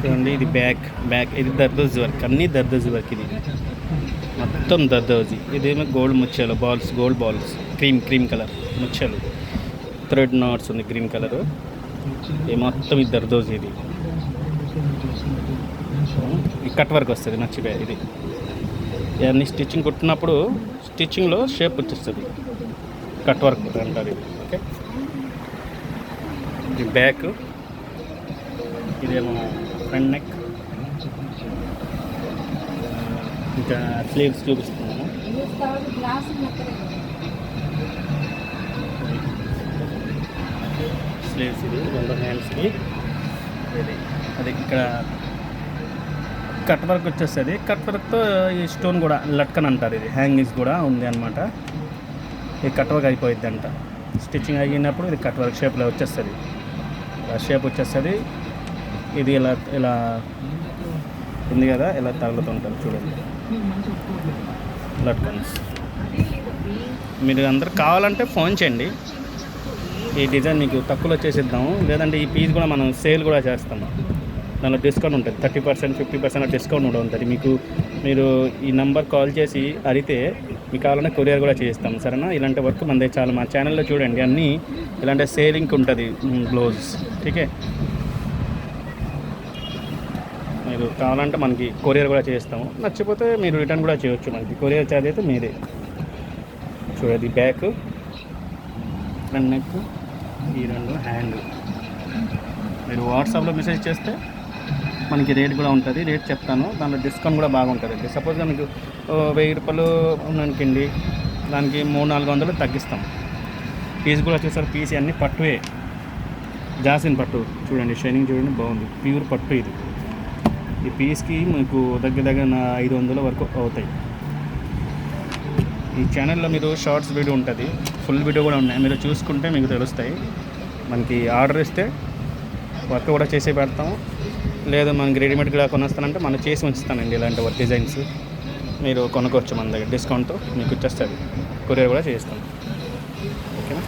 చూడండి ఇది బ్యాక్ ఇది దర్దోజీ వర్క్, అన్నీ దర్దోజీ వర్క్. ఇది మొత్తం దర్దోజీ. ఇదేమో గోల్డ్ ముత్యాలు balls, gold balls, cream colour ముత్యాలు, థ్రెడ్ నాట్స్ ఉంది గ్రీన్ కలరు. ఇది మొత్తం ఇది దర్దోజీ. ఇది ఈ కట్ వర్క్ వస్తుంది నచ్చిపోయి. ఇది ఇవన్నీ స్టిచ్చింగ్ కుట్టినప్పుడు స్టిచ్చింగ్లో షేప్ వచ్చేస్తుంది, కట్ వర్క్ అంటారు ఇది. ఓకే, ఇది బ్యాక్, ఇదేమో ఫ్రంట్ నెక్. ఇంకా స్లీవ్స్ చూపిస్తున్నాను. స్లీవ్స్ ఇది 2 హ్యాండ్స్కి. ఇది అది ఇక్కడ కట్ వర్క్ వచ్చేస్తుంది. కట్ వర్క్తో ఈ స్టోన్ కూడా లట్కన్ అంటారు. ఇది హ్యాంగింగ్స్ కూడా ఉంది అనమాట. ఇది కట్ వర్క్ అయిపోయింది అంట. స్టిచ్చింగ్ అయినప్పుడు ఇది కట్ వర్క్ షేప్లో వచ్చేస్తుంది, షేప్ వచ్చేస్తుంది. ఇది ఇలా ఉంది కదా, ఇలా తగులుతుంటారు చూడండి లట్కన్స్. మీరు అందరు కావాలంటే ఫోన్ చేయండి, ఈ డిజైన్ మీకు తక్కువలో చేసిద్దాము. లేదంటే ఈ పీస్ కూడా మనం సేల్ కూడా చేస్తాము, దానిలో డిస్కౌంట్ ఉంటుంది. 30%, 50% డిస్కౌంట్ కూడా ఉంటుంది మీకు. మీరు ఈ నెంబర్ కాల్ చేసి అడిగితే మీకు కావాలంటే కొరియర్ కూడా చేస్తాం, సరేనా? ఇలాంటి వర్క్ మన దగ్గర చాలా, మా ఛానల్లో చూడండి అన్నీ ఇలాంటి సేలింగ్ ఉంటుంది బ్లౌజ్. ఓకే, మీరు కావాలంటే మనకి కొరియర్ కూడా చేస్తాము. నచ్చిపోతే మీరు రిటర్న్ కూడా చేయొచ్చు, మనకి కొరియర్ ఛార్జ్ అయితే మీదే. చూడండి బ్యాక్, ఫ్రంట్ నెక్, ఈ 2 హ్యాండ్. మీరు వాట్సాప్లో మెసేజ్ చేస్తే మనకి రేట్ కూడా ఉంటుంది, రేట్ చెప్తాను. దాంట్లో డిస్కౌంట్ కూడా బాగుంటుంది. సపోజ్గా మీకు 1000 రూపాయలు అనుకోండి, దానికి 300-400 తగ్గిస్తాం. పీస్ కూడా వచ్చేసరికి పీస్ అన్నీ పట్టువే, జాసిన్ పట్టు. చూడండి షైనింగ్ చూడండి, బాగుంది, ప్యూర్ పట్టు. ఇది ఈ పీస్కి మీకు దగ్గర 500 వరకు అవుతాయి. ఈ ఛానల్లో మీరు షార్ట్స్ వీడియో ఉంటుంది, ఫుల్ వీడియో కూడా ఉన్నాయి, మీరు చూసుకుంటే మీకు తెలుస్తాయి. మనకి ఆర్డర్ ఇస్తే వర్క్ కూడా చేసి పెడతాము. లేదా మనకి రెడీమేడ్గా కొనేస్తానంటే మనం చేసి ఉంచుతానండి. ఇలాంటి వర్క్ డిజైన్స్ మీరు కొనుక్కోవచ్చు మన దగ్గర, డిస్కౌంట్తో మీకు వచ్చేస్తుంది. కొరియర్ కూడా చేస్తాం. ఓకేనా?